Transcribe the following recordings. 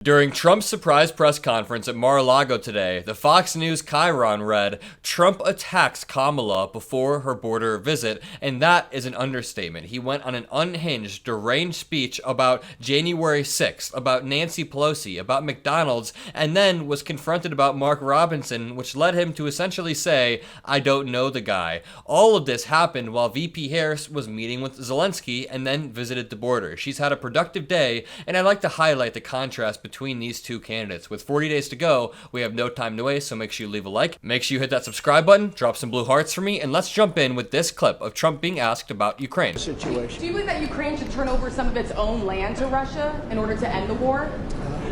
During Trump's surprise press conference at Mar-a-Lago today, the Fox News chyron read, "Trump attacks Kamala before her border visit," and that is an understatement. He went on an unhinged, deranged speech about January 6th, about Nancy Pelosi, about McDonald's, and then was confronted about Mark Robinson, which led him to essentially say, "I don't know the guy." All of this happened while VP Harris was meeting with Zelensky and then visited the border. She's had a productive day, and I'd like to highlight the contrast between these two candidates. With 40 days to go, we have no time to waste, so make sure you leave a like. Make sure you hit that subscribe button, drop some blue hearts for me, and let's jump in with this clip of Trump being asked about Ukraine. Do you believe that Ukraine should turn over some of its own land to Russia in order to end the war?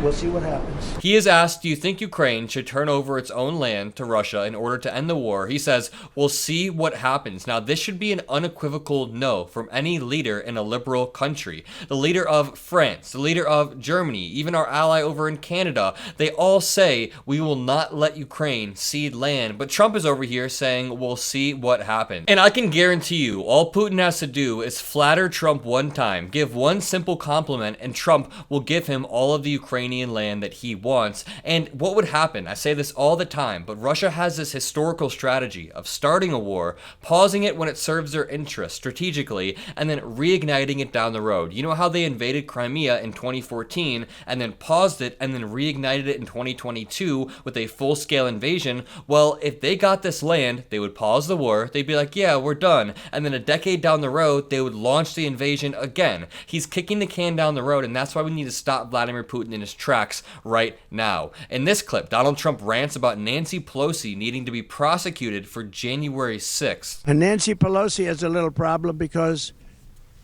We'll see what happens. He is asked, do you think Ukraine should turn over its own land to Russia in order to end the war? He says, we'll see what happens. Now, this should be an unequivocal no from any leader in a liberal country. The leader of France, the leader of Germany, even our ally over in Canada, they all say we will not let Ukraine cede land. But Trump is over here saying we'll see what happens. And I can guarantee you, all Putin has to do is flatter Trump one time, give one simple compliment, and Trump will give him all of the Ukrainian land that he wants. And what would happen? I say this all the time, but Russia has this historical strategy of starting a war, pausing it when it serves their interests strategically, and then reigniting it down the road. You know how they invaded Crimea in 2014 and then paused it and then reignited it in 2022 with a full-scale invasion? Well, if they got this land, they would pause the war, they'd be like, yeah, we're done, and then a decade down the road, they would launch the invasion again. He's kicking the can down the road, and that's why we need to stop Vladimir Putin in his tracks right now. In this clip, Donald Trump rants about Nancy Pelosi needing to be prosecuted for January 6th. And Nancy Pelosi has a little problem because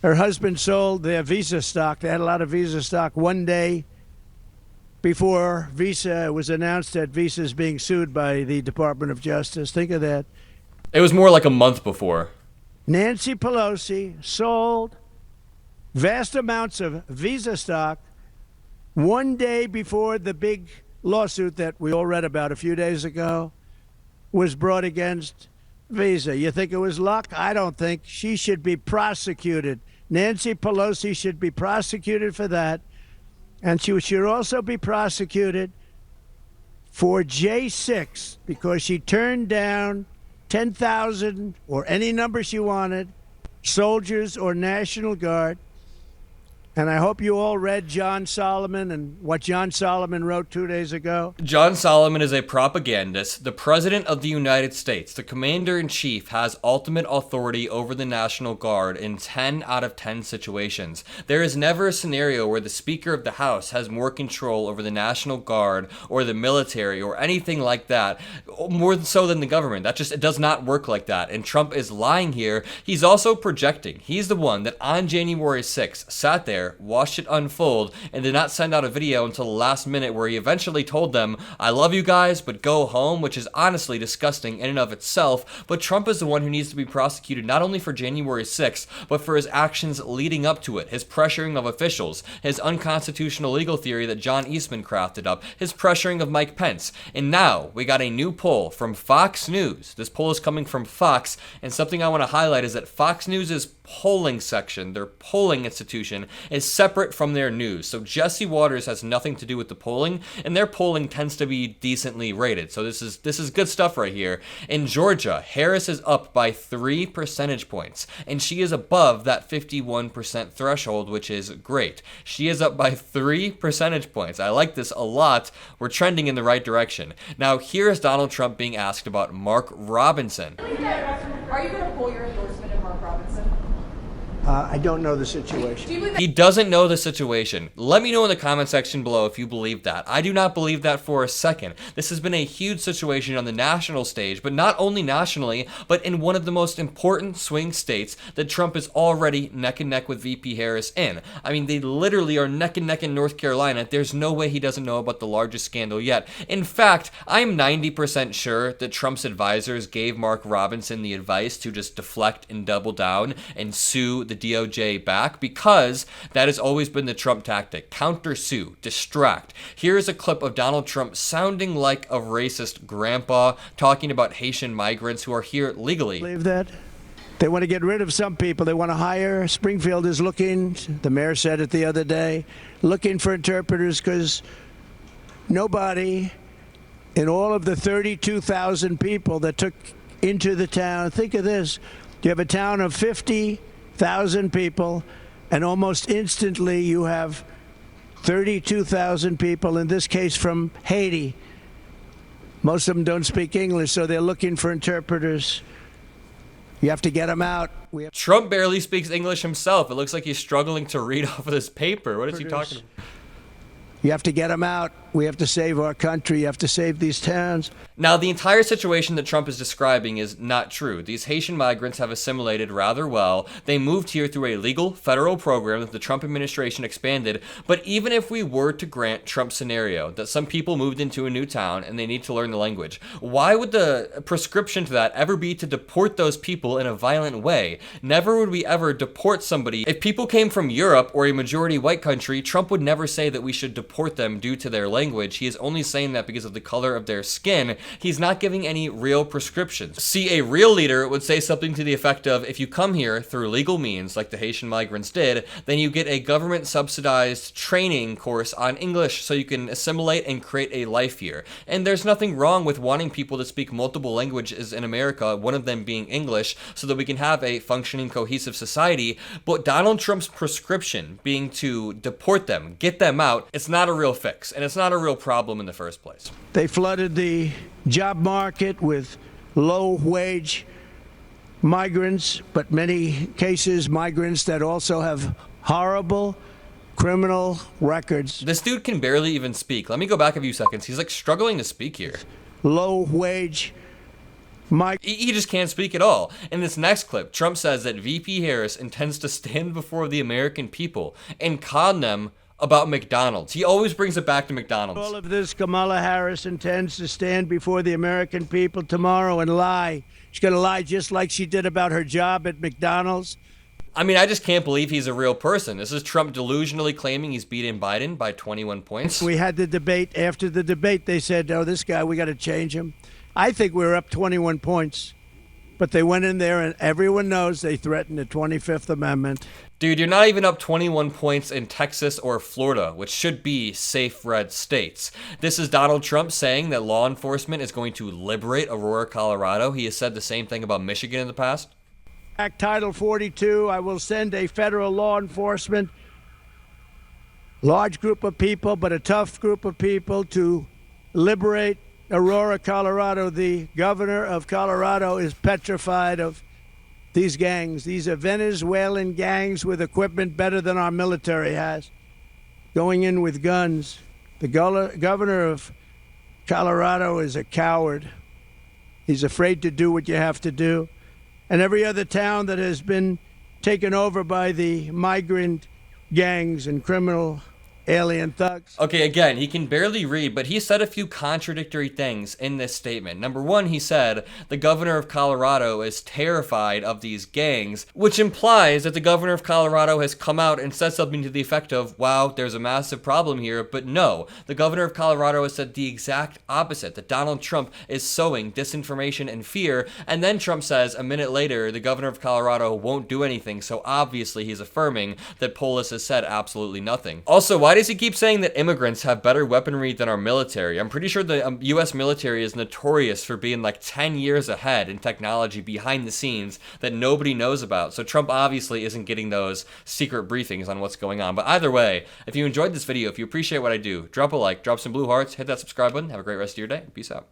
her husband sold their Visa stock. They had a lot of Visa stock one day before Visa was announced that Visa is being sued by the Department of Justice. Think of that. It was more like a month before. Nancy Pelosi sold vast amounts of Visa stock one day before the big lawsuit that we all read about a few days ago was brought against Visa. You think it was luck? I don't think. She should be prosecuted. Nancy Pelosi should be prosecuted for that. And she should also be prosecuted for J6 because she turned down 10,000 or any number she wanted, soldiers or National Guard. And I hope you all read John Solomon and what John Solomon wrote 2 days ago. John Solomon is a propagandist. The President of the United States, the Commander-in-Chief, has ultimate authority over the National Guard in 10 out of 10 situations. There is never a scenario where the Speaker of the House has more control over the National Guard or the military or anything like that, more so than the government. It does not work like that. And Trump is lying here. He's also projecting. He's the one that on January 6th sat there, watched it unfold, and did not send out a video until the last minute where he eventually told them, I love you guys, but go home, which is honestly disgusting in and of itself. But Trump is the one who needs to be prosecuted not only for January 6th, but for his actions leading up to it, his pressuring of officials, his unconstitutional legal theory that John Eastman crafted up, his pressuring of Mike Pence. And now we got a new poll from Fox News. This poll is coming from Fox, and something I want to highlight is that Fox News' polling section, their polling institution, is separate from their news. So Jesse Waters has nothing to do with the polling, and their polling tends to be decently rated. So this is good stuff right here. In Georgia, Harris is up by 3 percentage points, and she is above that 51% threshold, which is great. She is up by 3 percentage points. I like this a lot. We're trending in the right direction. Now, here's Donald Trump being asked about Mark Robinson. Are you going to pull your endorsement of Mark Robinson? I don't know the situation. He doesn't know the situation. Let me know in the comment section below if you believe that. I do not believe that for a second. This has been a huge situation on the national stage, but not only nationally, but in one of the most important swing states that Trump is already neck and neck with VP Harris in. I mean, they literally are neck and neck in North Carolina. There's no way he doesn't know about the largest scandal yet. In fact, I'm 90% sure that Trump's advisors gave Mark Robinson the advice to just deflect and double down and sue the DOJ back, because that has always been the Trump tactic. Counter-sue, distract. Here's a clip of Donald Trump sounding like a racist grandpa talking about Haitian migrants who are here legally. Believe that? They want to get rid of some people. They want to hire. Springfield is looking, the mayor said it the other day, looking for interpreters because Nobody in all of the 32,000 people that took into the town, think of this, you have a town of 50,000 people, and almost instantly you have 32,000 people, in this case from Haiti. Most of them don't speak English, so they're looking for interpreters. You have to get them out. Trump barely speaks English himself. It looks like he's struggling to read off of this paper. What is he talking about? You have to get them out. We have to save our country. You have to save these towns. Now, the entire situation that Trump is describing is not true. These Haitian migrants have assimilated rather well. They moved here through a legal federal program that the Trump administration expanded. But even if we were to grant Trump's scenario, that some people moved into a new town and they need to learn the language, why would the prescription to that ever be to deport those people in a violent way? Never would we ever deport somebody. If people came from Europe or a majority white country, Trump would never say that we should deport them due to their language. He is only saying that because of the color of their skin. He's not giving any real prescriptions. See, a real leader would say something to the effect of, if you come here through legal means, like the Haitian migrants did, then you get a government subsidized training course on English so you can assimilate and create a life here. And there's nothing wrong with wanting people to speak multiple languages in America, one of them being English, so that we can have a functioning, cohesive society. But Donald Trump's prescription being to deport them, get them out, it's not a real fix, and it's not a real problem in the first place. They flooded the job market with low-wage migrants, but many cases migrants that also have horrible criminal records. This dude can barely even speak. Let me go back a few seconds. He's like struggling to speak here. Low-wage He just can't speak at all. In this next clip, Trump says that VP Harris intends to stand before the American people and con them about McDonald's. He always brings it back to McDonald's. All of this, Kamala Harris intends to stand before the American people tomorrow and lie. She's going to lie just like she did about her job at McDonald's. I mean, I just can't believe he's a real person. This is Trump delusionally claiming he's beaten Biden by 21 points. We had the debate. After the debate, they said, oh, this guy, we got to change him. I think we were up 21 points. But they went in there, and everyone knows they threatened the 25th Amendment. Dude, you're not even up 21 points in Texas or Florida, which should be safe red states. This is Donald Trump saying that law enforcement is going to liberate Aurora, Colorado. He has said the same thing about Michigan in the past. Act Title 42, I will send a federal law enforcement, large group of people, but a tough group of people to liberate Aurora, Colorado. The governor of Colorado is petrified of these gangs. These are Venezuelan gangs with equipment better than our military has, going in with guns. The governor of Colorado is a coward. He's afraid to do what you have to do. And every other town that has been taken over by the migrant gangs and criminal alien thugs. Okay, again, he can barely read, but he said a few contradictory things in this statement. Number one, he said the governor of Colorado is terrified of these gangs, which implies that the governor of Colorado has come out and said something to the effect of, wow, there's a massive problem here. But no, the governor of Colorado has said the exact opposite, that Donald Trump is sowing disinformation and fear. And then Trump says a minute later, the governor of Colorado won't do anything. So obviously he's affirming that Polus has said absolutely nothing. Also, why does he keep saying that immigrants have better weaponry than our military? I'm pretty sure the U.S. military is notorious for being like 10 years ahead in technology behind the scenes that nobody knows about. So Trump obviously isn't getting those secret briefings on what's going on. But either way, if you enjoyed this video, if you appreciate what I do, drop a like, drop some blue hearts, hit that subscribe button. Have a great rest of your day. Peace out.